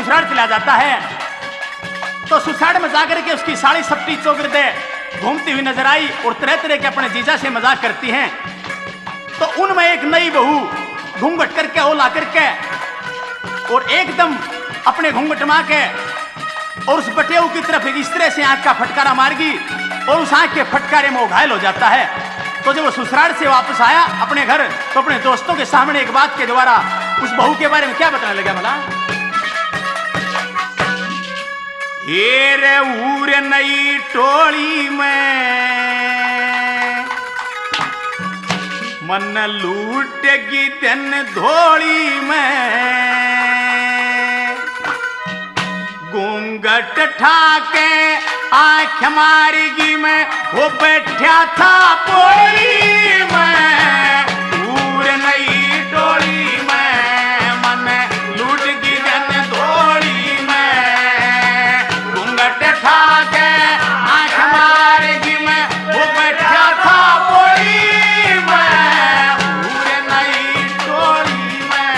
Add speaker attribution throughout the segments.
Speaker 1: ससुराल चला जाता है तो ससुराल में जाकर के उसकी साड़ी सप्टी चौगिर्दे घूमती हुई नजर आई और तरह तरह के अपने जीजा से मजाक करती हैं। तो उनमें एक नई बहू घूंघट करके ओला करके और एकदम अपने घूंघट मार के और उस बटेऊ की तरफ इस तरह से आंख का फटकारा मारगी और उस आंख के फटकारे में वो घायल हो जाता है। तो जब वो ससुराल से वापस आया अपने घर तो अपने दोस्तों के सामने एक बात के द्वारा उस बहू के बारे में क्या बताने लगा भला? ये रे ऊर नई टोली में मन लूटेगी दिन धोली में घूंघट ठाके आंख मारेगी मैं वो बैठा था पोली में ऊर नई टोली में मन लूटेगी दिन धोली में घूंघट ठाके आंख मारेगी मैं वो बैठा था पोली में ऊर नई टोली में।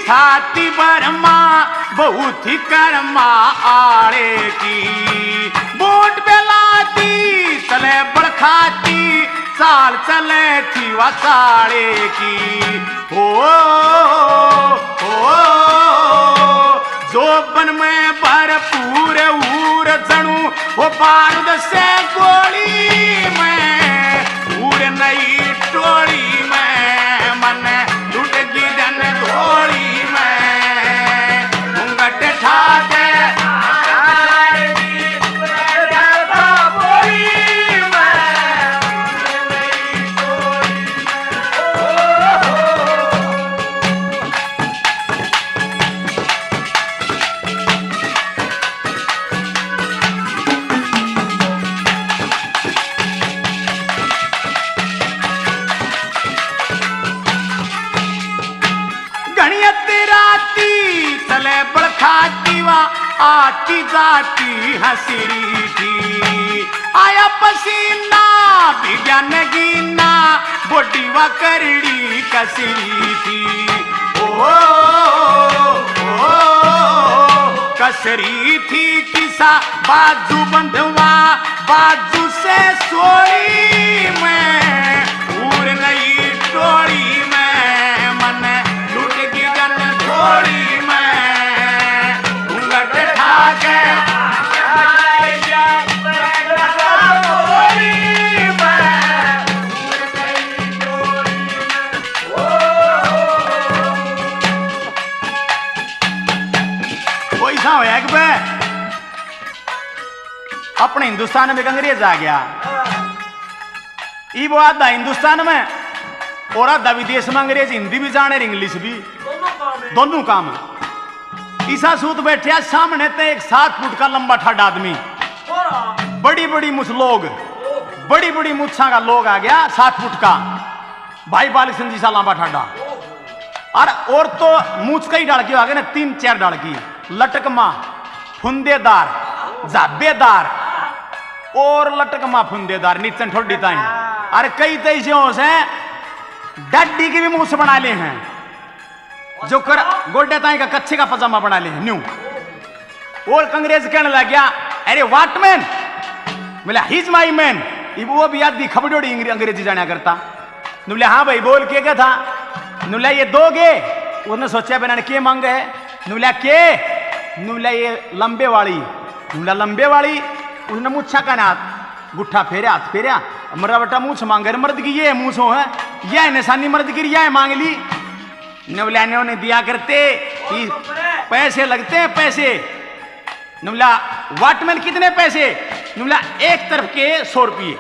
Speaker 1: छाती बरमा बहुत ही कर्मा आड़े की बोट बेलाती चले बड़खाती चाल चले थी वसाड़े की हो जोबन में भरपूर ऊर जणू वो बारूद से गोली में ऊर नई टोली में मन लुटगी जन धोली आती जाती हंसरी थी आया पसीना भिगा नगीना बोटी व करड़ी कसरी थी ओ कसरी थी किसा बाजू बंधवा बाजू से सोई में ऊर नई टोली में मन लुटगी जन धोली अपने हिंदुस्तान में अंग्रेज आ गया वो आधा हिंदुस्तान में और आधा विदेश में अंग्रेज हिंदी भी जाने इंग्लिश भी दोनों काम ईसा सूत बैठे सामने ते एक 7 फुट का लंबा ठाड आदमी बड़ी बड़ी मुछ लोग बड़ी बड़ी मुच्छा का लोग आ गया 7 फुट का भाई बालिक सिंह जी सा लंबा ठाडा और तो मुछ कई डाल की आ गए ना 3-4 डाल की लटकमा फुंदेदार जाबेदार और लटकमा फुंदेदार नीचन ठोडी ताई अरे कई तैसे से डड्डी की भी मुछ बना ले हैं जो कर गोड्डे ताई का कच्चे का पजामा बना ले हैं न्यू और अंग्रेज कहने लग गया अरे व्हाट मैन बोले हिज माई मैन वो भी आदमी खबड़ोड़ी अंग्रेजी जाना करता बोले हाँ भाई बोल के क्या था नुला ये दोगे उसने सोचा बनाने के मांगे है नुला के नुला ये लंबे वाली नुला लंबे वाली उसने मुच्छा का नाथ गुट्ठा फेरा हाथ फेरा मरा बटा मूछ मांगे मर्द की ये मूछ है यह निशानी मर्द की यह मांग ली नुला ने उन्हें दिया करते कि पैसे लगते हैं पैसे नुला वाटमैन कितने पैसे नुला एक तरफ के 100 रुपये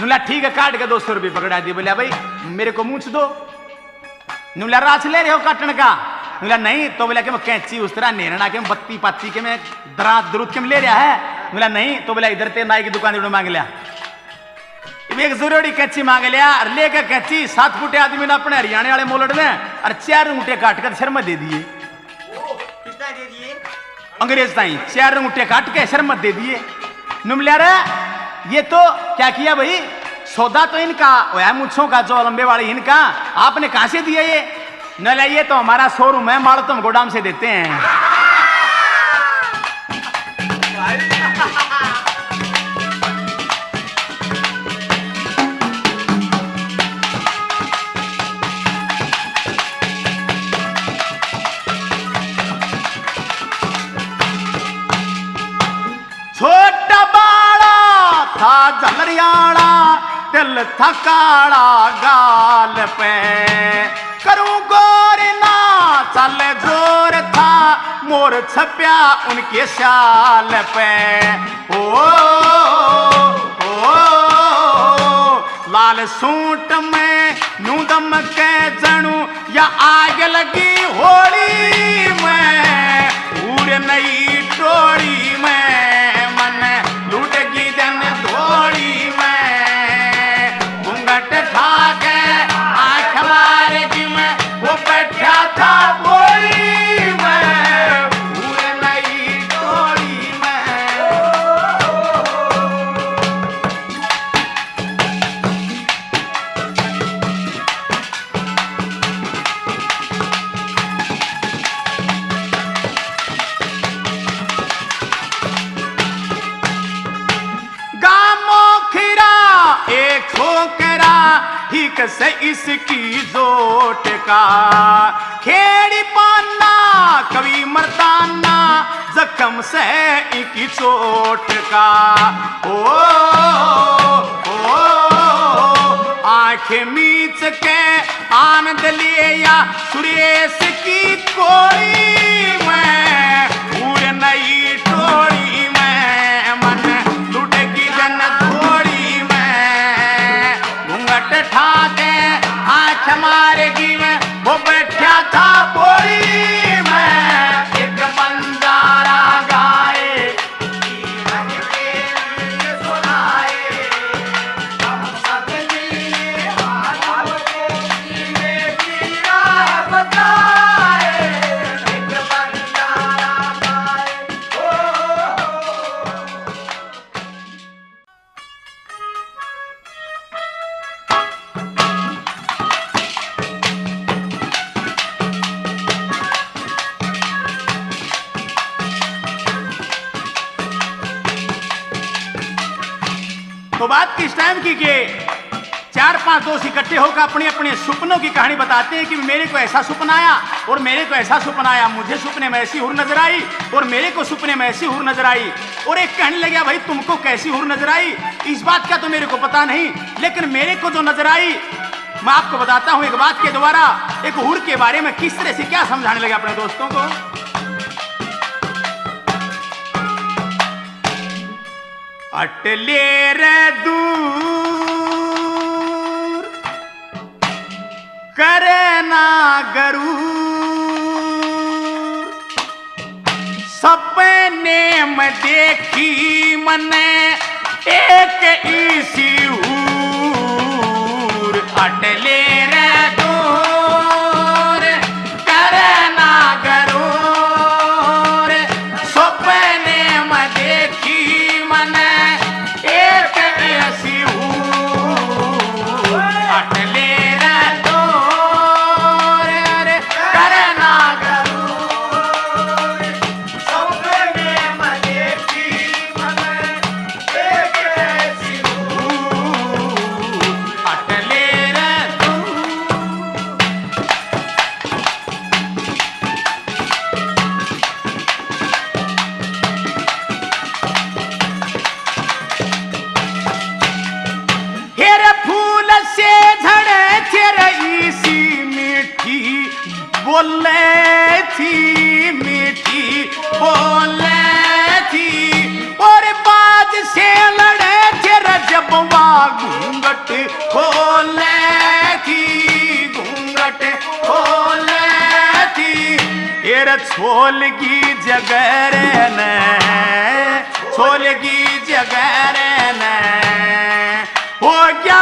Speaker 1: नुला ठीक है काट के 200 रुपये पकड़ा दिए बोला भाई मेरे को मूछ दो नुला राछ ले रहे हो काटन का नुला नहीं तो बोला कि मैं कैंची उस तरह नेरना के बत्ती पाती के मैं दरात दुरुत के ले रहा है नुला नहीं तो बोला इधर ते नाई की दुकान मांग लिया एक जोड़ी कैची मांग लिया और लेकर कैची 7 फुटे आदमी ने अपने हरियाणा वाले मोलड़ में और 4 अंगूठे काट कर शर्म दे दिए। अंग्रेज ताई 4 अंगूठे काट के शर्म दे दिए। नुमलिया रे ये तो क्या किया भाई, सौदा तो इनका वह मुच्छों का जो लंबे वाले इनका, आपने कहां से दिया ये? न लाइए तो हमारा शोरूम है, माल तो हम गोदाम से देते हैं। छोटा बाड़ा था झलरियाड़ा, दिल था काड़ा गाल पे, करूं गोर ना चल जोर था, मोर छप्या उनके शाल पे। ओ लाल सूट में नू दम के जनू या आग लगी होली में, उड़ नई टोड़ी में मन लूटगी जन धोड़ी में, घूंघट ठाके आँख मारेगी में, वो बैठा था बोली में, उड़ नई टोड़ी में। ठीक से इसकी जोट का खेड़ी पाना कभी मर्दाना, जख्म से इनकी चोट का। ओ आंख मीच के आनंद लिया सुरेश की कोई में, उड़ नई टोड़ी में मन लुटेगी जन थोड़ी में, घूंघट ठाके आँख मारेगी में, वो बैठा था बोरी में, एक बंजारा गाए सुनाए, हम सब मिले हाथों में पीरा बताए, एक बंजारा गाए। तो बात किस टाइम की के 4-5 दोस्त इकट्ठे होकर अपने अपने सपनों की कहानी बताते हैं कि मेरे को ऐसा सपना आया और मेरे को ऐसा सपना आया, मुझे सपने में ऐसी हुर नजर आई और मेरे को सपने में ऐसी हुर नजर आई। और एक कहने लगा भाई तुमको कैसी हुर नजर आई, इस बात का तो मेरे को पता नहीं, लेकिन मेरे को जो नजर आई मैं आपको बताता हूं एक बात के द्वारा, एक हुर के बारे में किस तरह से क्या समझाने लगे अपने दोस्तों को। अटले रे दूर करे ना गरूर, सपने में देखी मने एक इसी हूर, अटले रे दूर करे ना गरूर, सपने में देखी मने एक ऐसी हूर, अटले रे दूर करे ना गरूर, सपने में देखी मने एक ऐसी हूर, अटले रे दूर। हेरे फूल से झड़े तेरे इसी मीठी बोले थी, मीठी बोले थी, और बाज से लड़े तेरा जबवा घूंघट खोले थी, घूंघट खोले थी, हेरे छोलगी जगर ने, छोलगी जगर ने, हो गया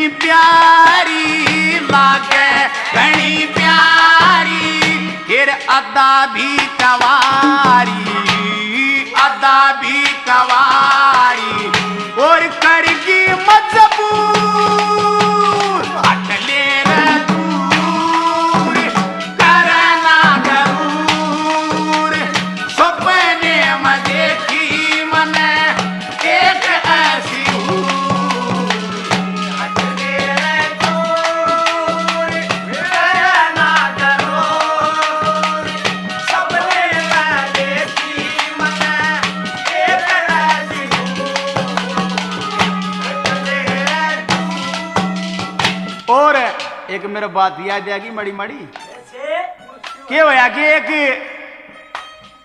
Speaker 1: घनी प्यारी लागे घनी प्यारी फिर अदा भी कवारी अदा भी कवारी और करगी मजबूर हटले रे दूर करना गरूर सपने में देखी मने एक ऐसी हटले रे दूर करना गरूर सपने में देखी मने एक ऐसी और एक मेरा बात याद आएगी मड़ी मड़ी क्या होया कि एक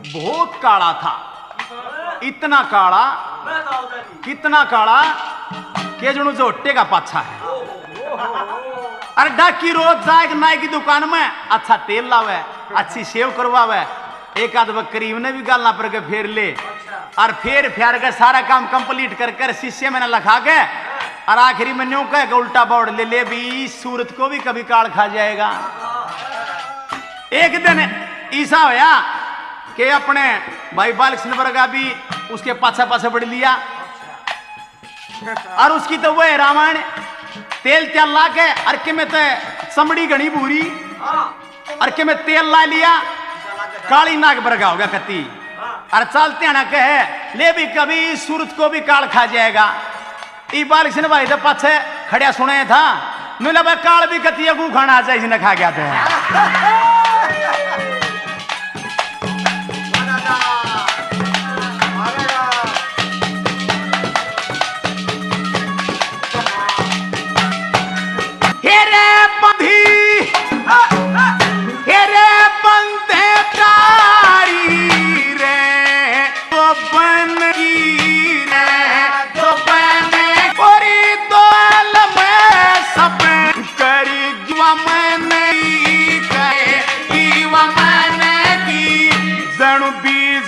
Speaker 1: बहुत काला था इतना काला कितना काला के जणू जोटे का पाछा है अरे डाकी रोज जाए नाई की दुकान में अच्छा तेल लावे अच्छी सेव करवावे एक आध करीब ने भी गालना पर के फेर ले और फेर फेर के सारा काम कंप्लीट कर कर शीशे में न लखा के और आखिरी में न्यू कह उल्टा बोर्ड ले ले भी सूरत को भी कभी काल खा जाएगा। एक दिन ऐसा होया कि अपने भाई बालकृष्ण वर्गा भी उसके पाछा पाछा बढ़ लिया और उसकी तो वह रावण तेल तेल ला के अरके में तो चमड़ी घनी भूरी अरके में तेल ला लिया काली नाग बरगा होगा कती और चलते ना कहे ले भी कभी सूरत को भी काल खा जाएगा। ई बालकृष्ण भाई तो पाछे खड़िया सुने था मिला भाई काल भी कती अगू खाना चाहिए न खा गया था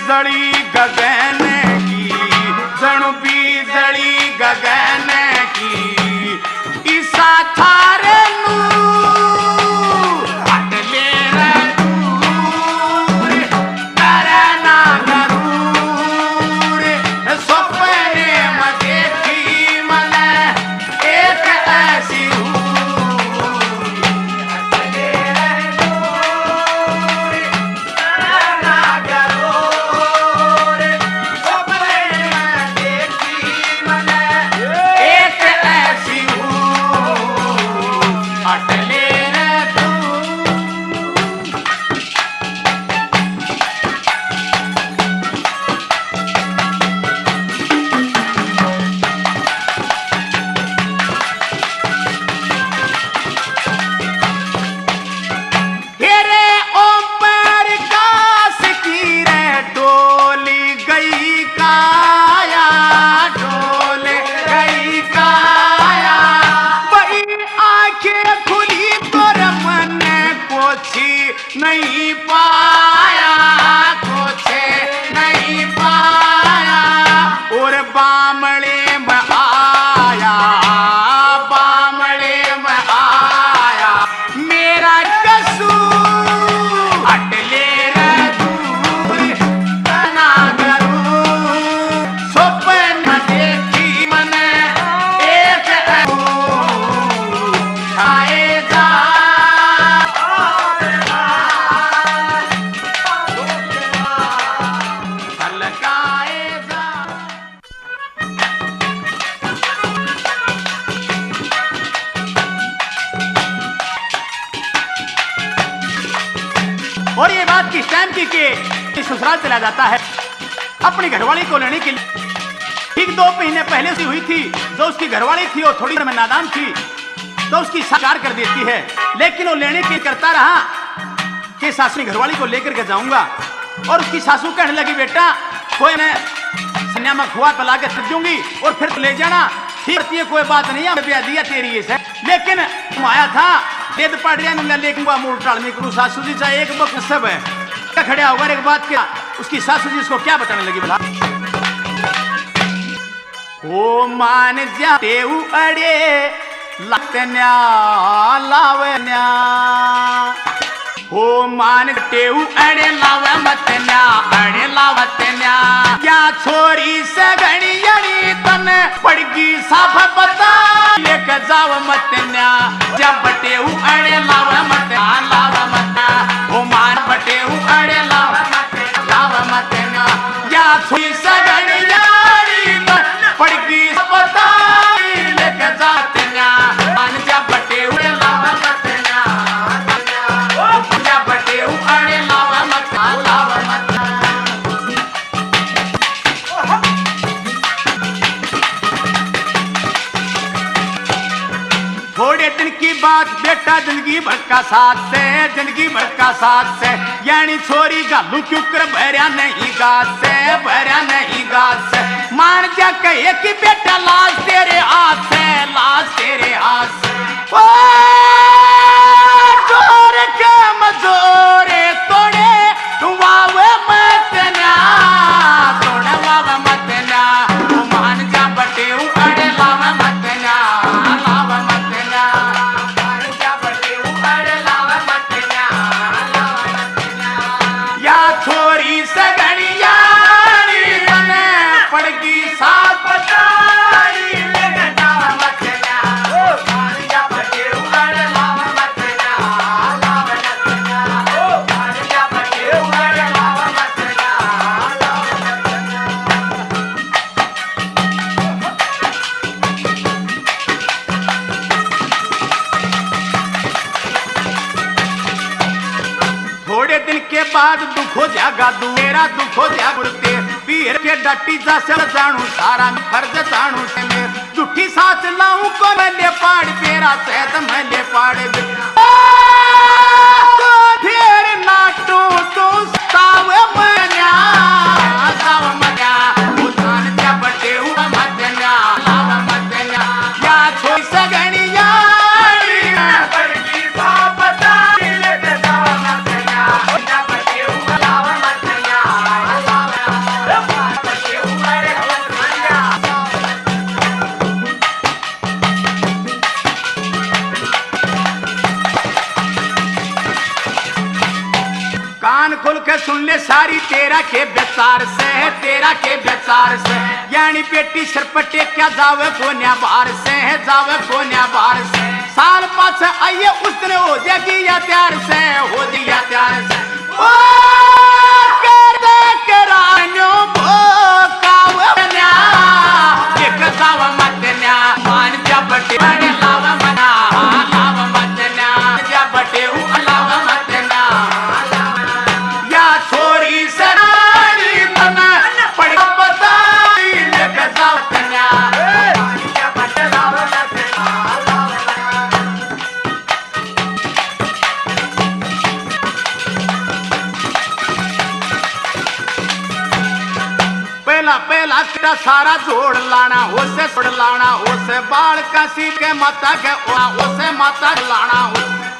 Speaker 1: जड़ी गगन की जणु बीजड़ी गगन की ईसा थारे नू हटले रे दूर करना गरूर सपने में देखी मने एक ऐसी हटले रे दूर करना नहीं पाया कुछ नहीं पाया और बामले में आया मेरा कसूर हटले रे दूर करना गरूर सपना देखी मने एक आएगा और ये बात किस टाइम की कि ससुराल चला जाता है अपनी घरवाली को लेने के लिए। ठीक 2 महीने पहले से हुई थी। जो उसकी घरवाली थी वो थोड़ी में नादान थी तो उसकी साकार कर देती है, लेकिन वो लेने के करता रहा कि सासू घरवाली को लेकर के जाऊंगा। और उसकी सासू कहने लगी बेटा कोई ने सन्या में खुआ पिला के थक दूंगी और फिर तो ले जाना। ठीक है कोई बात नहीं है, ब्याह दिया तेरी ये से, लेकिन तुम आया था देद पड़ रहा है लेकिन मूड टालने करूँ। सासू जी चाहे एक वक्त सब है क्या खड़ा होगा एक बात क्या उसकी सासू जी उसको क्या बताने लगी बोला ओ मान जाते अड़े लावन्या लावन्या हो मान टेऊ अड़े लाव मतन्या अड़े लावतन्या क्या छोरी सगणी यणी तन पड़गी साफ बता लेके जाव मतन्या जब बटेऊ अड़े लाव मतन्या लाव मतन्या हो मान बटेऊ अड़े लाव मतन्या क्या छोरी सगणी यणी तन पड़गी बता लेके जातन्या मान जब बटेऊ लाव मतन्या जब बटेऊ अड़े लाव मतन्या लाव मतन्या थोड़े दिन की बात बेटा जिंदगी भर का साथ से जिंदगी भर का साथ से यानी छोरी गालू क्यों कर भरया नहीं गात से मान जा कहे कि बेटा लाश तेरे हाथ से लाश तेरे हाथ से ओ जोर के मजोरे तोड़े वावे मतन्या तोड़े वावे मतन्या ओ मान जा बटे अड़े लावे मतन्या लावे मतन्या मान जा बटे अड़े लावे मतन्या लावे मतन्या या छोरी सगणी यारी तने पड़गी साथ बताई लेके जावे मतन्या मान जा बटे अड़े लावे मतन्या लावे मतन्या मान जा बटे अड़े लावे मतन्या लावे मतन्या थोड़े दिन के बाद दुख हो जागा मेरा दुख हो जा गुरते पीर के डटी जा सर जानू सारा फर्ज जानू से मैं झूठी साथ लाऊं को मैं ले पाड़ तेरा सेहत मैं ले पाड़ फिर नाटू तू साव मन्या साव मन्या उठान जा बटे हुआ मतन्या लाव मतन्या या छोई सगणी यारी पड़गी साफ बताई लेके जाव मतन्या जा बटे हुआ लाव मतन्या लाव बटे हुआ रे मतन्या कान खोल के सुन ले सारी तेरा के बेचार से यानी पेटी सरपटे क्या जावे कोन्या बाहर से साल पास आइए उसने हो जाएगी या प्यार से हो दिया प्यार से ओ कर दे करान्यो भो कावन्या एक जाव मतन्या मान जबटे बड़े लाव मना लाव मतन्या जबटे उ लाव मतन्या या छोरी सरारी तना पड़ बताई लेके जाव तन्या जबटे लाव मतन्या लाव पहला तेरा सारा जोड़ लाना उसे छोड़ लाना उसे बाल कसी के माता के उसे माता लाना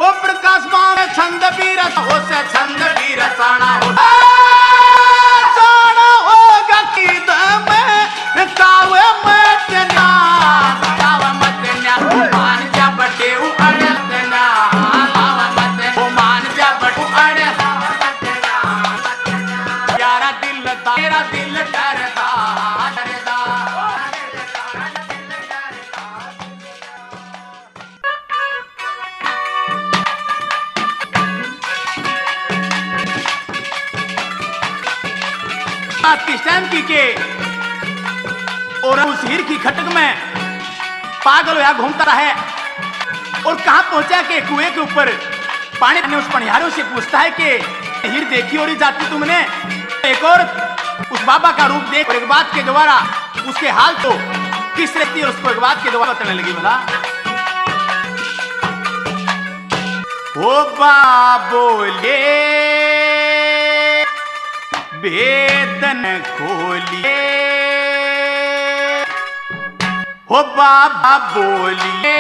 Speaker 1: ओ प्रकाश माने छंद भी रस उसे छंद भी रसाना जाना होगा कि दम कावे मतन्या कावे मतन्या मान जा बटे अड़े तन्या लाव मतन्या मान जा बटे अड़े यारा दिल तेरा दिल डरदा किस टाइम की के और उस हीर की खटक में पागल होया घूमता है और कहां पहुंचा के कुएं के ऊपर पानी ने उस पनिहारों से पूछता है कि हीर देखी और जाती तुमने एक और उस बाबा का रूप देख और एक बात के द्वारा उसके हाल को किस रहती है उसको एक बात के द्वारा बताने लगी भला ओ बाबोले वेदन खोलिए हो बाबा बोलिए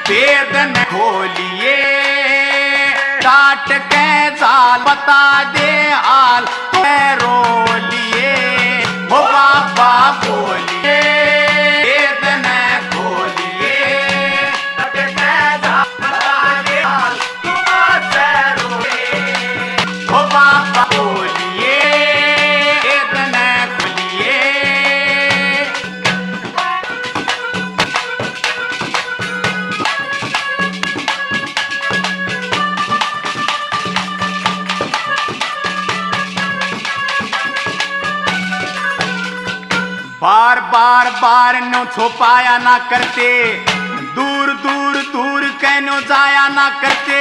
Speaker 1: वेदन खोलिए काट के जाल बता दे हाल तुम्हें रो लिए हो बाबा बोलिए वेदन खोलिए बार बार बार नो छुपाया ना करते, दूर दूर दूर कहनो जाया ना करते।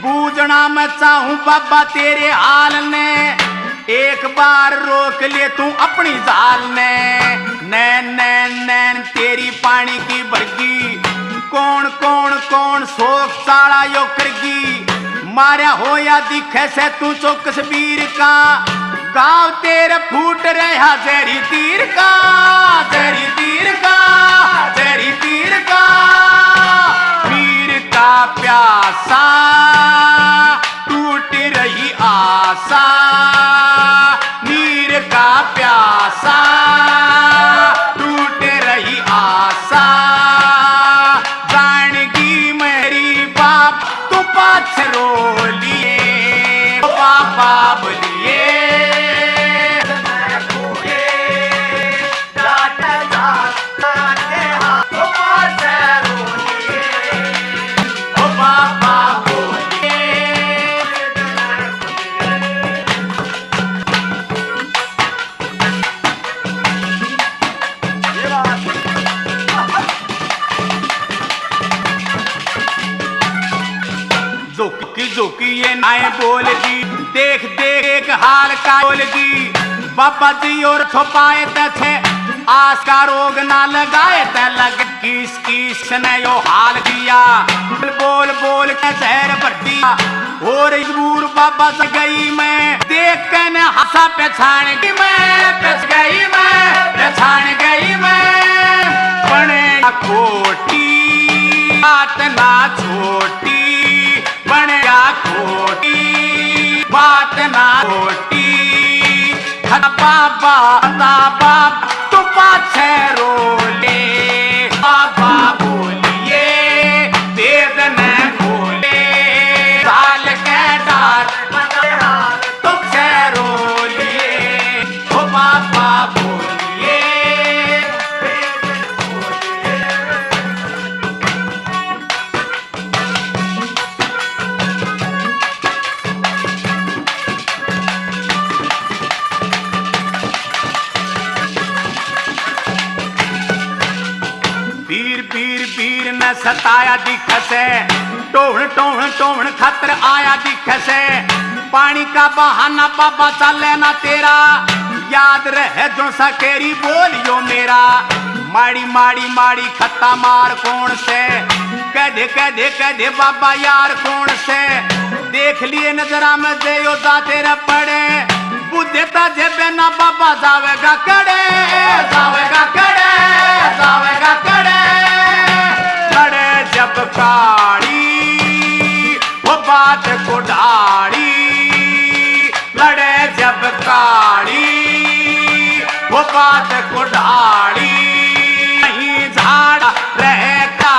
Speaker 1: बूझना मैं चाहूं बाबा तेरे हाल ने, एक बार रोक ले तू अपनी जाल ने। नैन नैन नैन तेरी पानी की बरगी, कौन कौन कौन शोक चाड़ा यो करगी। मारा हो या दिखे से तू चौकस वीर का, गाँव तेरे फूट रहा जहरी तीर का, जहरी तीर का, जहरी तीर का। वीर का प्यासा टूट रही आशा, वीर का प्यासा टूट रही आशा। जानगी मेरी बाप तू पाछ रो लिए, पापा बोलिए। जोकी ये नाए बोलगी, देख देख हाल का बोलगी। बाबा जी और छुपाए थे आस का रोग ना लगाए थे लग, किस किस ने यो हाल किया। बोल बोल के जहर भर दिया और जरूर बाबा से गई मैं, देख के न हंसा पहचान गई मैं, पछ गई मैं, पहचान गई मैं। बने खोटी बात ना छोटी, बनेगा खोटी बात ना छोटी। बाबा बाबा तू पाछे रो ले, बाबा बोलिए वेद न बोले। साल के डार तुझसे रो लिए, ओ बाबा बोलिए। वीर न सताया दिख से, टोहन टोहन टोहन खतर आया दिख से। पानी का बहाना बाबा चले ना तेरा, याद रहे जो सकेरी बोलियो मेरा। माड़ी माड़ी माड़ी खत्ता मार कौन से, कह दे बाबा यार कौन से। देख लिए नजरा में देयो दा तेरा पड़े, बुद्धता जेबे ना बाबा जावेगा कड़े, जावेगा कड़े, जावेगा कड़े। लड़े जब काड़ी वो बात को डाड़ी, लड़े जब काड़ी वो बात को डाड़ी। नहीं झाड़ा रहेगा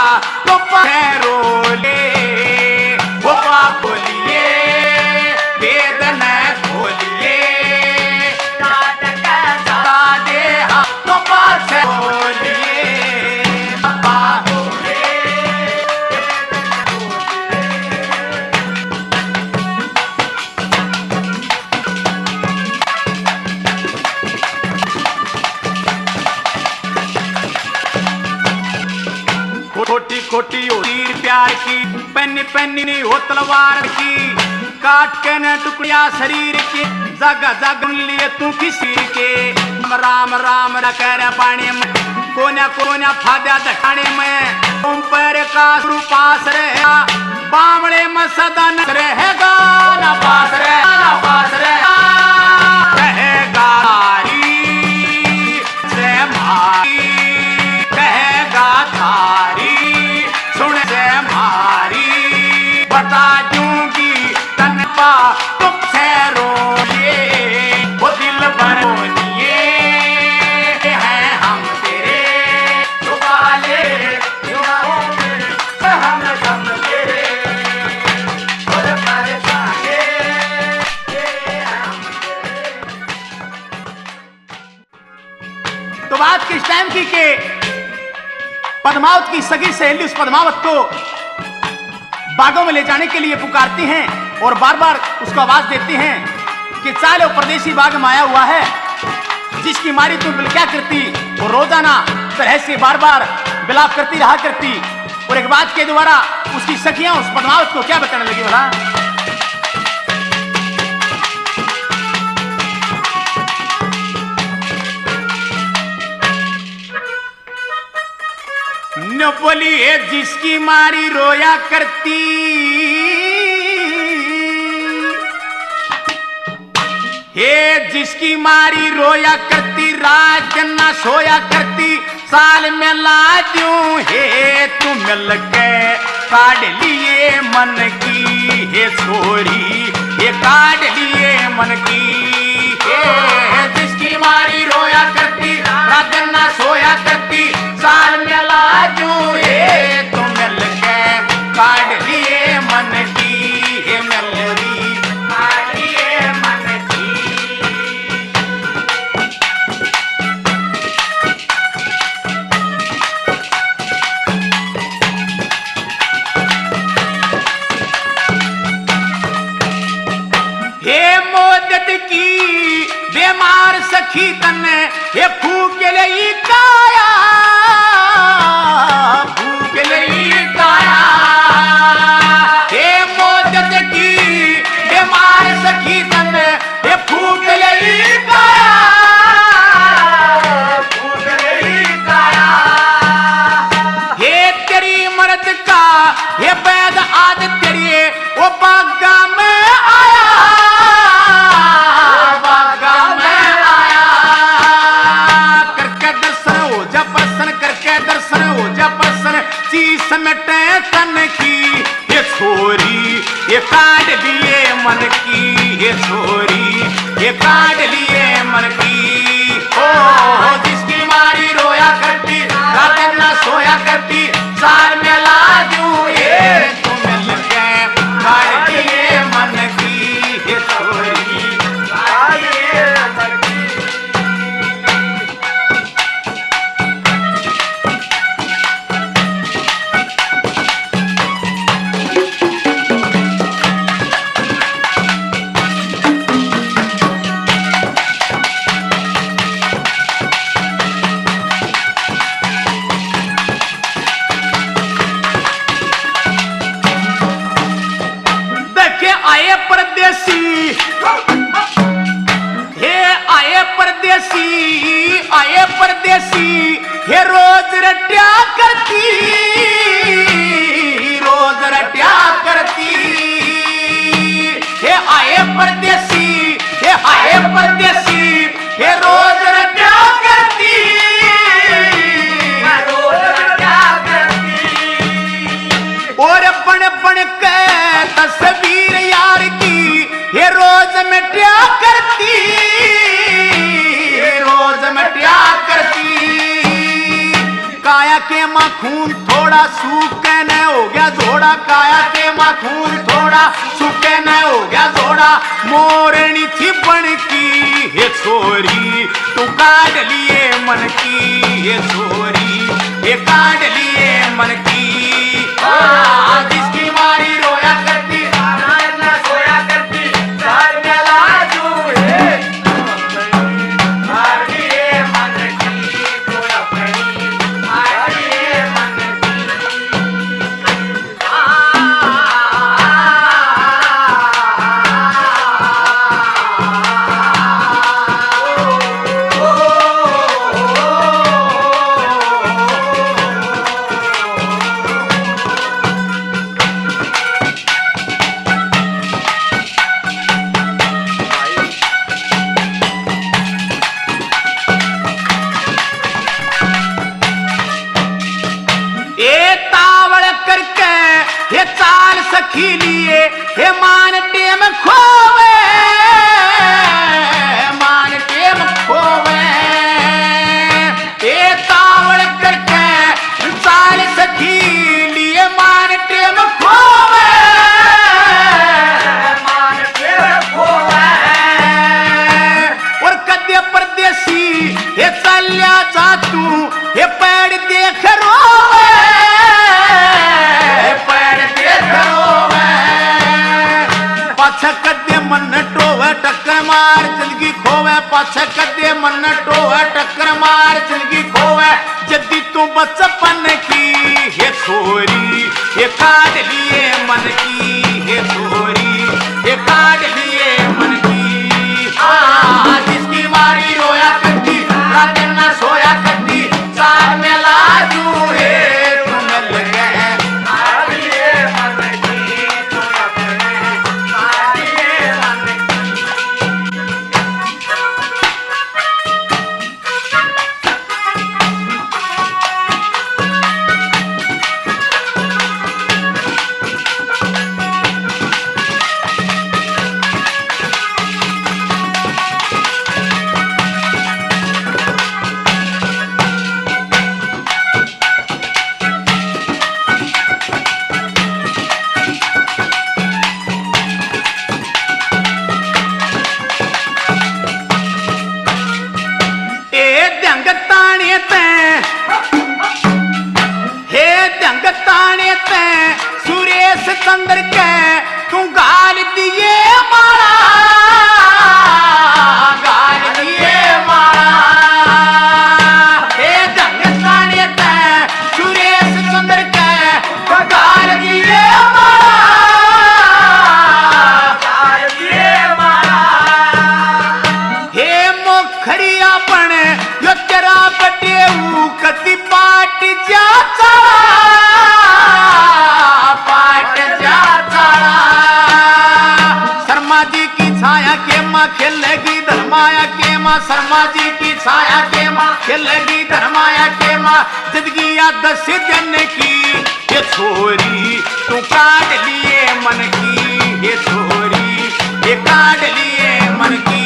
Speaker 1: तो पैरो ले, वो बाप बोलिए वेद न खोलिए। दे तो पास बोलिए, खोटी खोटी हो तीर प्यार की, पन्नी पन्नी नहीं हो तलवार की। काट के न टुकड़िया शरीर के, जगह जगह लिए तू किसी के। राम राम न कर पानी में, कोना कोना फाद्या दखाने में। तुम पर का पास रहेगा, बामड़े में सदा न रहेगा, न पास रहेगा, न पास रहेगा। कहेगा से मारी, कहेगा थारी सुन से मारी। बता दूंगी तनपा तुमसे रोलिए, वो दिल भर बोलिए हैं हम तेरे। छुपा ले हम सब तेरे, और परेशाने हम तेरे। तो बात किस टाइम की के पद्मावत की सगी सहेली उस पद्मावत को बागों में ले जाने के लिए पुकारती हैं और बार बार उसको आवाज देती हैं कि चालो परदेसी बाग में आया हुआ है। जिसकी मारी तू बिल क्या करती, वो रोजाना तरह से बार बार बिलाप करती रहा करती। और एक बात के द्वारा उसकी सखियां उस पद्मावत को क्या बताने लगी बोला, न बोली है जिसकी मारी रोया करती, हे जिसकी मारी रोया करती, रात दिन ना सोया करती, साल में ला दूं हे तू मिल के काट लिए मन की, हे छोरी ये काट लिए मन की, हे जिसकी मारी रोया करती, रात दिन ना सोया करती, साल में ला दूं हे तू मिल के काट लिए मन की, हे मेरी काट लिए मन की। हे मोदत की बीमार सखी तने, हे फूक ले काया, फूक ले काया, हे मोदत की बीमार सखी तने, हे फूक ले काया, फूक ले काया, हे तेरी मर्द का हे बैद आदत तेरी वो बागा में आया, बागा में आया, करके दर्शन हो जा प्रसन्न, करके दर्शन हो जा प्रसन्न, चीज समेटे तन की, ये छोरी ये काट लिए मन की, ये छोरी ये काट लिए मन की, ओ जिसकी मारी रोया करती, रात ना सोया करती, साल में ला दूं ये तू मिल के काट लिए मन की, ये छोरी काट लिए मन की। आए परदेसी, हे आए परदेसी, आए परदेसी, हे रोज रट्या करती, रोज रट्या करती, हे आए परदेसी, हे आए परदेसी, हे रोज रट्या करती, रोज रट्या करती, और बन बन के तस्वीर यार की, ये रोज मिट्या करती, रोज मिट्या करती, काया के माखून थोड़ा सूखे न हो गया जोड़ा, काया के माखून थोड़ा सूखे न हो गया जोड़ा, मोरनी थी बन की, ये छोरी तू काट लिए मन की, ये छोरी ये काट लिए मन की, जिसकी मारी रोया करती, रात ना सोया करती, साल में ला दूं हे काट लिए मन की, तो अपनी काट लिए मन ये चाल सखी लिए, हे मान टेम खोवे, मान टेम खोवे, ये तावड़ करके चाल सखी लिए, मान टेम खोवे, मान टेम खोवे, और कद्य परदेसी ये चल्या जा तू, ये पैर देख रोवे, कद्य मन पाछे कदे मन टोवे टक्कर मार जिंदगी खोवे जदी तू बचपन की हे छोरी ये काट लिए मन की हे छोरी ये काट लिए मन की जिसकी मारी रोया करती रात ना सोया करती साथ में लाजू है तुम लगे सुरेश चंद्र के तू गाल दिए मारा गाल दिए मारा हे दंगताने ते सुरेश चंद्र के गाल दिए मारा गाल दिए मारा हे मोखड़िया पण यो तेरा बटेऊ कति पाट जा खेलेगी धर्माया के माँ शर्मा जी की छाया के माँ खेलेगी धर्माया के माँ जिंदगी या 10 दिन की ये छोरी तू काट लिए मन की ये छोरी ये काट लिए मन की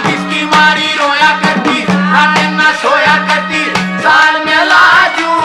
Speaker 1: जिसकी मारी रोया करती रात ना सोया करती साल में लाजू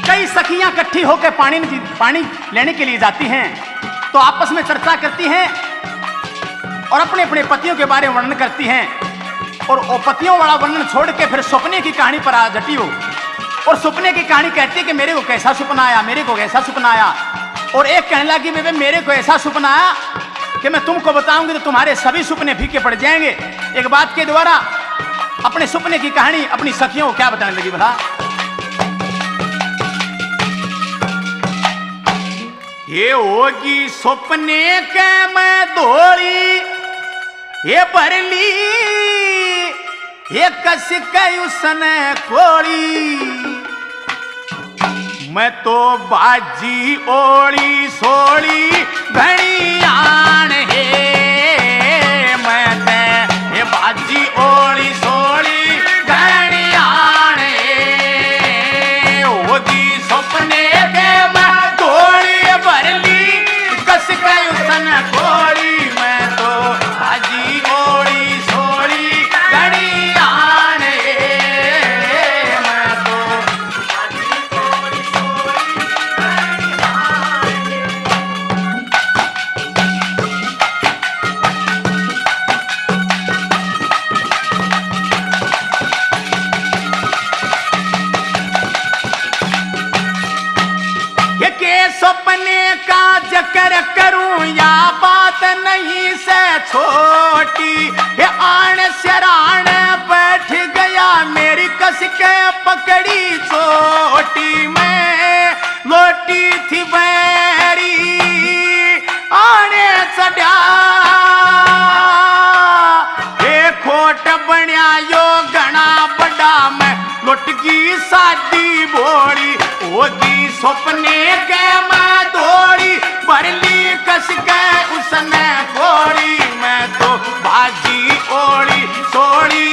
Speaker 1: कई सखियां इकट्ठी होकर पानी लेने के लिए जाती हैं तो आपस में चर्चा करती हैं और अपने अपने पतियों के बारे में वर्णन करती हैं और वो पतियों वाला वर्णन छोड़ के फिर सपने की कहानी पर आ जटी हो और सपने की कहानी कहती है कि मेरे को कैसा सपना आया मेरे को कैसा सपना आया और एक कहने लगी बेबे मेरे को ऐसा सपना आया कि मैं तुमको बताऊंगी तो तुम्हारे सभी सपने फीके पड़ जाएंगे। एक बात के द्वारा अपने सपने की कहानी अपनी सखियों को क्या बताने लगी भला। ये होगी सपने के मैं धोली ये भरली ये कस के उसने खोली मैं तो बाजी ओली सोली घड़ी आन है मैं ते ये बाजी ओली सोली घड़ी आन है होगी सपने के मैं धोली भरली कस के उसने खोली मैं तो बाजी ओली सोली घड़ी आन है मैं तो सपने का जिक्र करूं या बात नहीं से छोटी ये आण शराण बैठ गया मेरी कस के पकड़ी छोटी मैं लोटी थी बैरी आने चढ़ा ये खोट बनिया यो घना बड़ा मैं लुटकी शादी बोली होगी सपने के मैं दौड़ी भरली कस के उसने खोड़ी मैं तो बाजी ओड़ी सोड़ी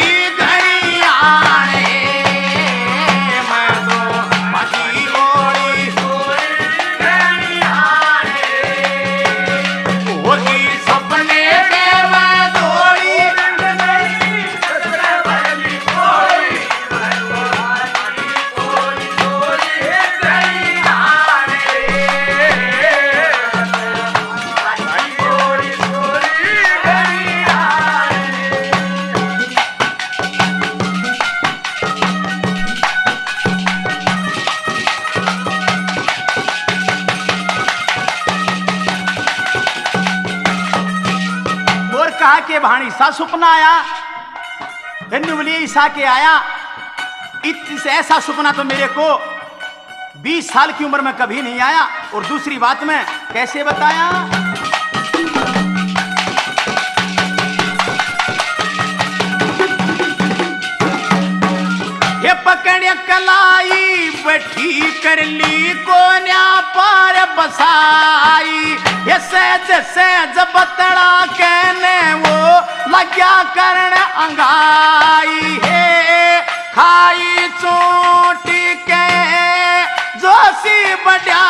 Speaker 1: घड़ी आने मैं तो बाजी ओड़ी सोड़ी घड़ी आने कहा कि भाणी सा सपना आया। फिर बोलिए ईसा के आया, इससे ऐसा सपना तो मेरे को 20 साल की उम्र में कभी नहीं आया। और दूसरी बात में कैसे बताया, ये पकड़ कलाई बैठी कर ली कोन्या पार बसाई, ये सहज सहज बतड़ा कहने वो लग्या करण अंगाई है। खाई चोटी के जोशी बढ़िया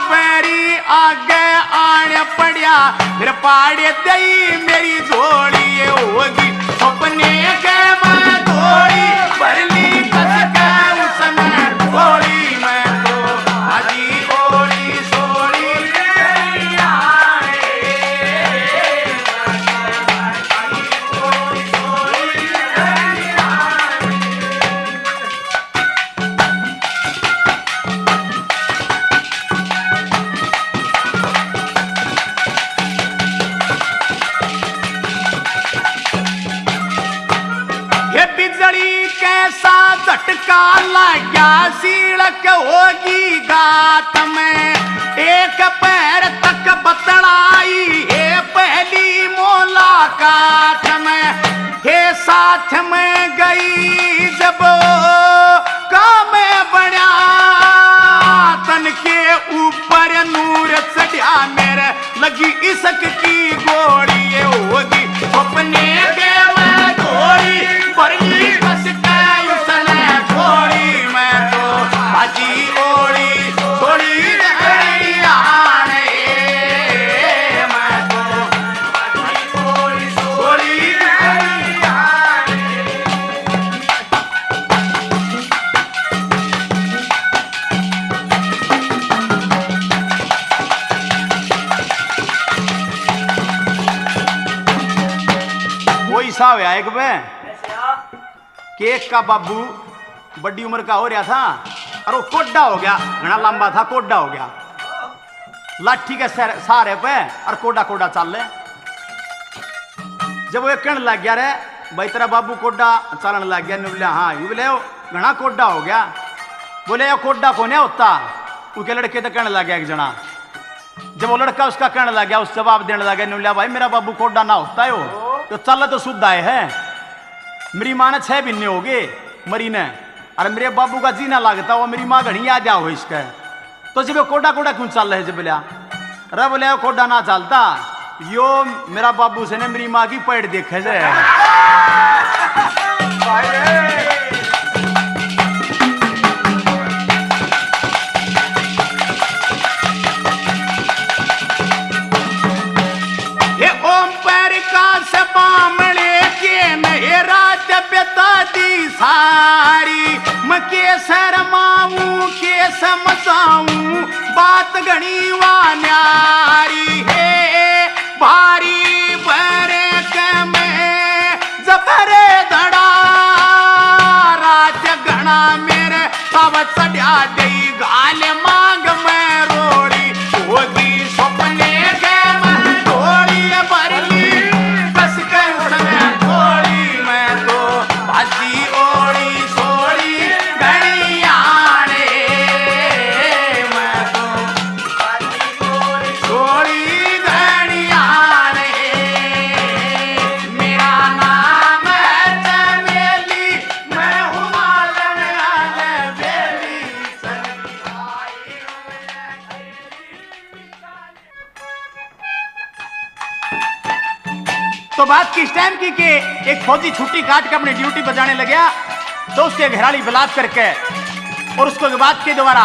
Speaker 1: बैरी आगे आने पड़िया, फिर पाड़े दई मेरी झोली होगी अपने के मैं थोड़ी भरली कस के उसमें थोड़ी मैं तो आजी ओड़ी सोड़ी कैसा झटका लगा सीढ़क होगी गात में, एक पैर तक बतड़ाई है पहली मुलाकात में। हे साथ में गई जब काम बढ़िया, तन के ऊपर नूर चढ़िया मेरे लगी इसक की गोड़ी होगी अपने के मैं थोड़ी बरली कस के उसने थोड़ी मैं तो भाजी ओड़ी थोड़ी आने मैं तो भाजी ओड़ी थोड़ी आने। वही सा है एक में केक का बाबू बड़ी उम्र का हो रहा था और वो कोड्डा हो गया, घना लंबा था, कोड्डा हो गया, लाठी के सहारे पे और कोड्डा कोड्डा चल रहे। जब वो कहने लग गया रे भाई तेरा बाबू कोड्डा चलन लग गया, बोले हाँ यू बोले घना कोड्डा हो गया। बोले ये कोड्डा को नहीं होता, उसके लड़के तो कहने लग गया एक जना। जब वो लड़का उसका कहने लग गया, उस जवाब देने लगा, बोलिया भाई मेरा बाबू कोड्डा ना होता है, वो तो चल तो शुद्ध आए है। मेरी माँ ने 6 महीने हो गए मरी ने, और मेरे बाबू का जीना लगता वो मेरी माँ घड़ी याद आओ इसका। तो जब कोडा कोडा क्यों चल रहे जब बोलिया, अरे बोले कोडा ना चलता, यो मेरा बाबू से ने मेरी माँ की पैर देखे से सारी मैं के शर्माऊं के समझाऊं बात घनी वा न्यारी है। भारी भरे के में जबरे धड़ा रात घना मेरे सब चढ़ा गई गाल मांग में रोड़ी होगी सपने के मैं थोड़ी भरली बस के उसमें थोड़ी मैं तो भाजी तो बात किस टाइम की कि एक फौजी छुट्टी काट के अपनी ड्यूटी बजाने लगा, तो उसके घराली बलात् करके और उसको बात के द्वारा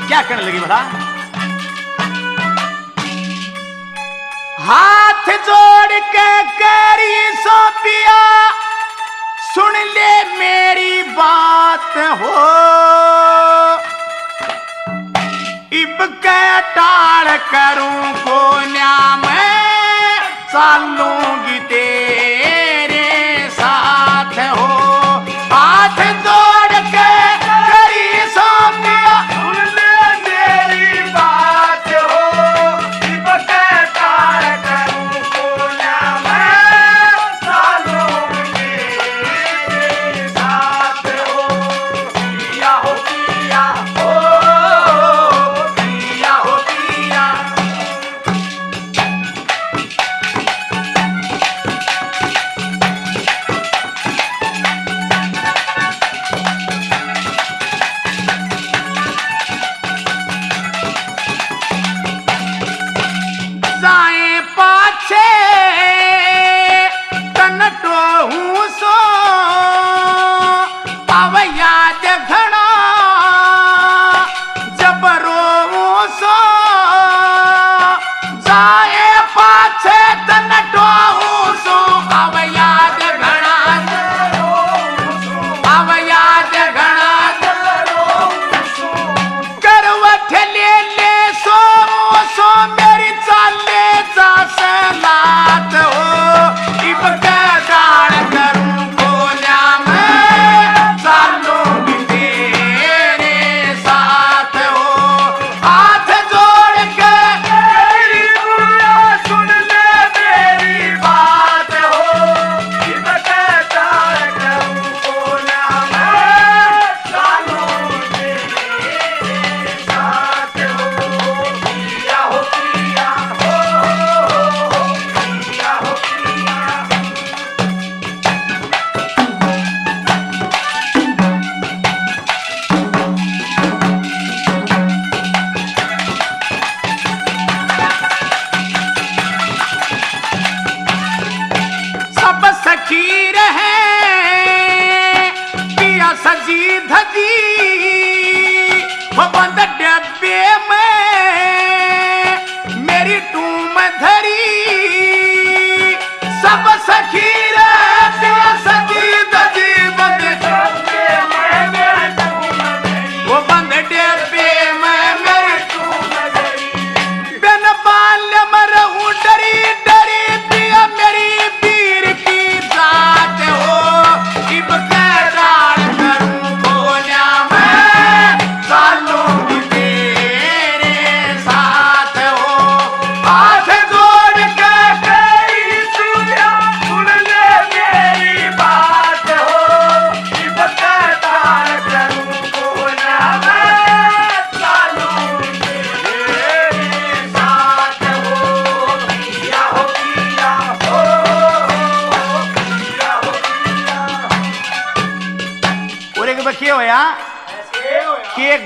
Speaker 1: क्या करने लगी बता, हाथ जोड़ के करी सोपिया सुन ले मेरी बात हो, इब के टाड़ करूं को न्याम चालूंगी तेरे साथ हो। हाथ जोड़ के करी सोपिया सुन ले मेरी बात हो, इब के टाड़ करूं को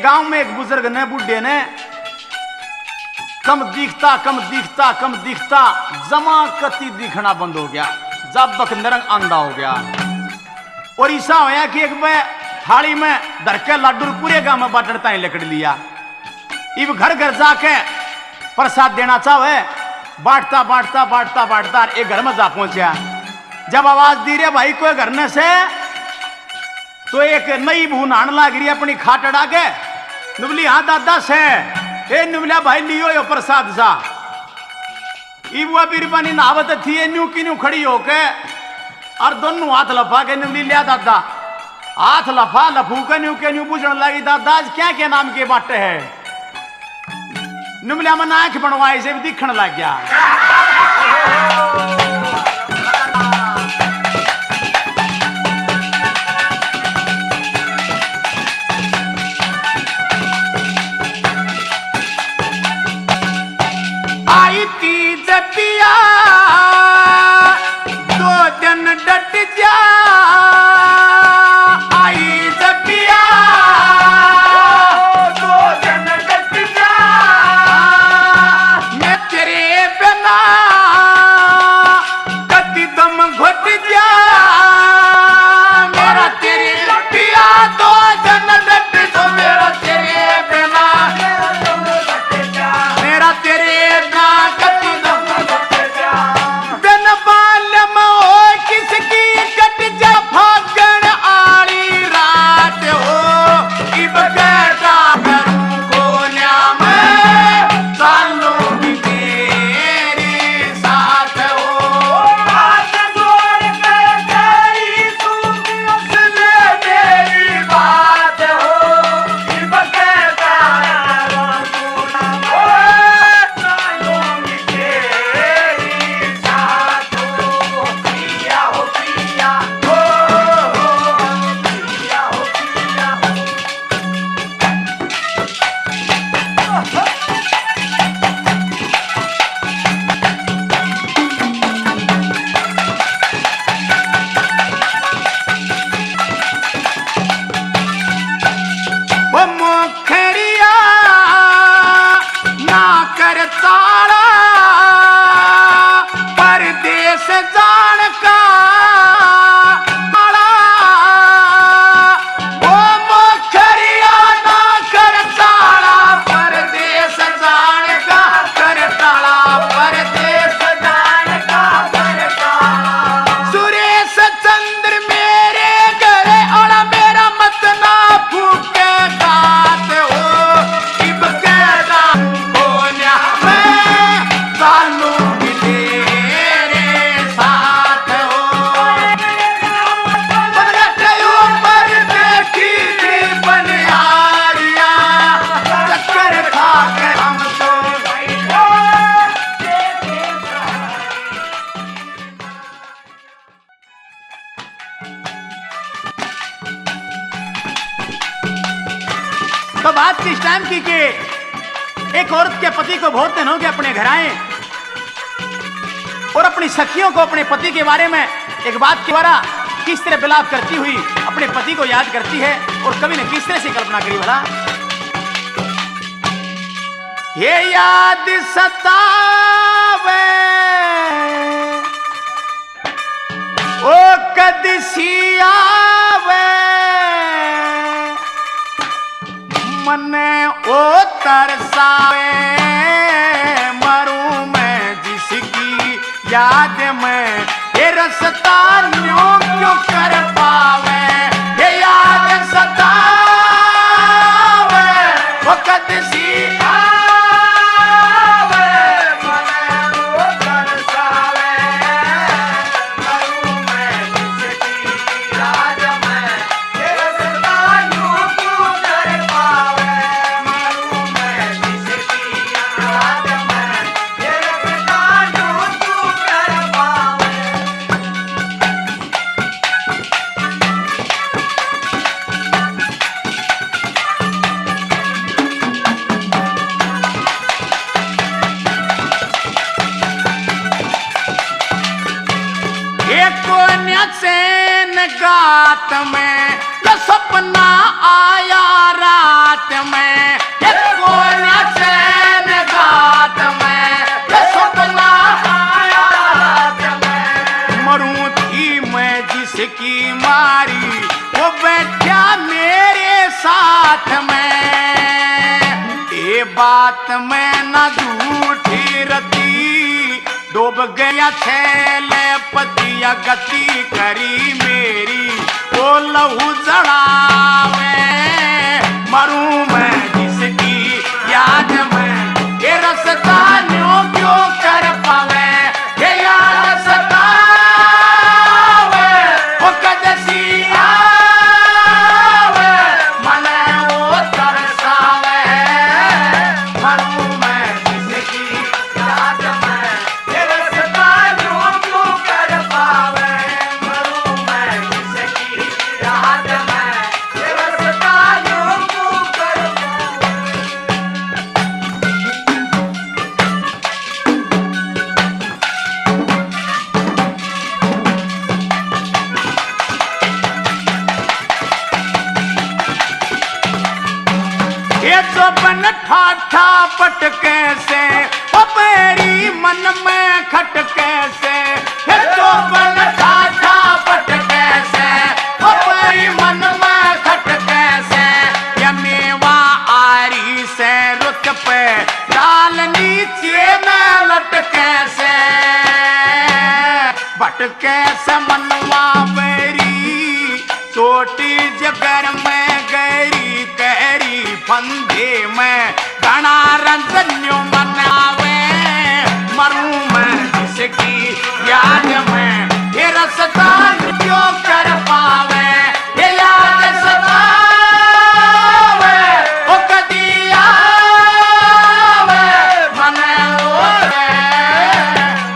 Speaker 1: गांव में एक बुजुर्ग ने बूढ़े ने कम दिखता जमा कति दिखना बंद हो गया, जब बक नरंग अंधा हो गया। और ऐसा होया कि एक बार थाली में धर के लाडू पूरे गांव में बांटता ही लकड़ लिया। इब घर घर जाके प्रसाद देना चाहे, बांटता एक घर में जा पहुंचा। जब आवाज दी रे भाई कोई घर ने से, तो एक नई बहू नहान लाग रही अपनी खाट अड़ा के। नुबली हाँ दादा से, ए नुबलिया भाई लियो यो प्रसाद सा। इबुआ बीरबानी नहावत थी न्यू की न्यू खड़ी होके और दोनों हाथ लफा के नुबली लिया दादा। हाथ लफा लफू के न्यू पूछने लगी दादा आज क्या क्या नाम के बाटे है। नुबलिया में आंख बनवाए से भी दिखने लग गया। आई तीज पिया 2 दिन डट जा, आई जपिया 2 दिन डट जा, मैं तेरे बिना कति दम घुट जा, मेरा तेरे पिया 2 दिन डट जा, मेरा तेरे बिना मेरा तेरे तो बात किस टाइम की कि एक औरत के पति को बहुत दिन हो गए अपने घर आए और अपनी सखियों को अपने पति के बारे में एक बात के द्वारा किस तरह विलाप करती हुई अपने पति को याद करती है और कवि ने किस तरह से कल्पना करी भला। ये याद सतावे ओ कदसी आवे मने ओ तरसावे मरूं मैं जिसकी याद में ये रसता न्यों क्यों कर पावे। ये याद सतावे वो कदसी गात में ये सपना आया रात में, ये कोना चैन गात में ये सपना आया रात में। मरूं थी मैं जिसकी मारी वो बैठा मेरे साथ में, ये बात में न झूठी रती, डूब गया छैले पतिया गति करी मेरी, वो लहू जड़ावे। मरूं मैं जिसकी याद में, ये रसता न्यों क्यों कर पावे, ये याद सतावे वो कदसी आवे, मने वो तरसावे। मरूं मैं जिसकी याद में, ये रसता न्यों क्यों कर पावे, मरूं मैं जिसकी याद में, ये रसता न्यों क्यों कर पावे। ये जो बन ठाठा पटके से वो मेरी मन में खटके से, ये जो बन ठाठा पटके से वो मेरी मन में खटके से, ये मेवा आरी से रुत पे डाल नीचे में लटके से, भटके से मनवा मेरी छोटी जगर में गहरी गहरी फंदे में घना रंजन्यों मनावे। मरूं मैं जिसकी याद में, ये रसता क्यों कर पावे, ये याद सतावे वो कदी आवे, मने ओरे।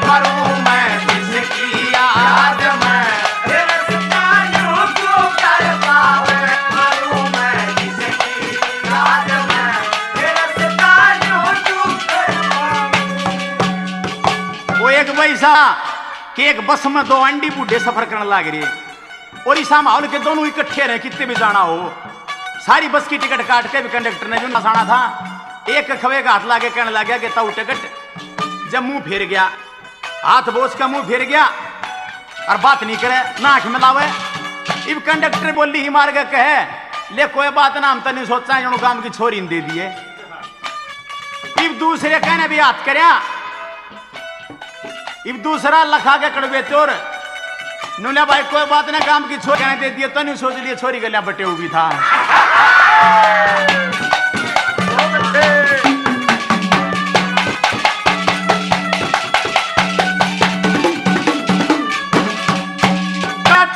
Speaker 1: मरूं मैं जिसकी याद में, ये रसता क्यों कर पावे, मरूं मैं जिसकी याद में, ये रसता क्यों कर पावे। वो एक वैसा कि एक बस में दो अंडी बूढ़े सफर करने लग रहे, और इस माहौल के दोनों इकट्ठे रहे, कितने भी जाना हो। सारी बस की टिकट काट के भी कंडक्टर ने जो नसाना था, एक खवे का हाथ लाके कहने लग गया कि ताऊ टिकट। जब मुंह फेर गया, हाथ बोझ का मुंह फेर गया और बात नहीं करे, ना आंख मिलावे। इब कंडक्टर बोली ही मार के कहे, ले कोई बात ना, हम तो नहीं सोचा जो काम की छोरी दे दिए। इब दूसरे कहने भी हाथ करया, इब दूसरा लखा के कड़वे चोर नुला भाई कोई बात ना, काम की छोरी कहने दे दिए, तो नहीं सोच लिए छोरी गलिया बटे हुई था।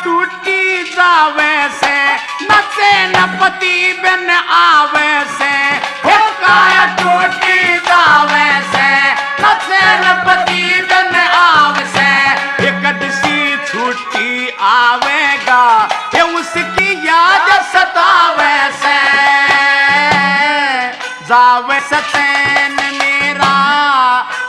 Speaker 1: टूटी जावे से नचे न पति बिन आवे से, काया टूटी जावे से नचे न पति बिन आवे से, एक दिसी छुट्टी आवेगा ये उसकी याद सतावे से, जावे सचैन मेरा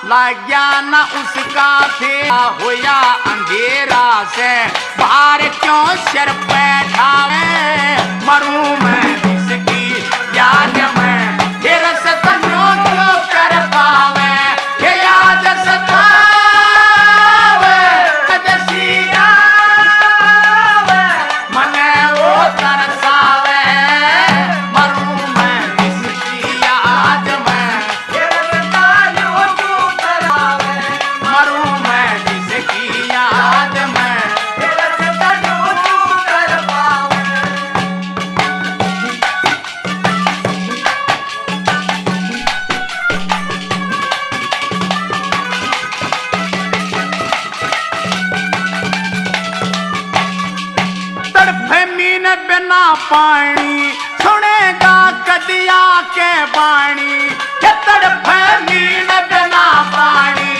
Speaker 1: लाग्या न उसका फेरा, होया अंधेरा से बाहर क्यों सिर बैठावे। मरूं मैं जिसकी याद में, ये रसता क्यों कर पावे, ये याद सतावे कदसी आवे, मने वो तरसावे। मरूं मैं जिसकी याद में, ये रसता क्यों कर पावे, मरूं मैं जिसकी याद में, ये रसता क्यों कर पावे। बिना पानी सुनेगा कदिया के बाणी, ये तड़फे मीन बिना पानी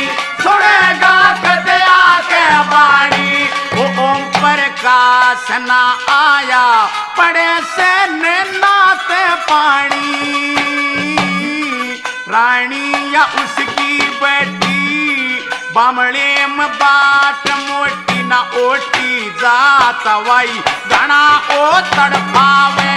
Speaker 1: सुनेगा कदिया के बाणी। वो ओम प्रकाश ना आया पड़े से नाते पानी, रानी या उसकी बेटी बामड़े में बाट मोटी बिना ओटी जात वाई घना ओ तड़पावे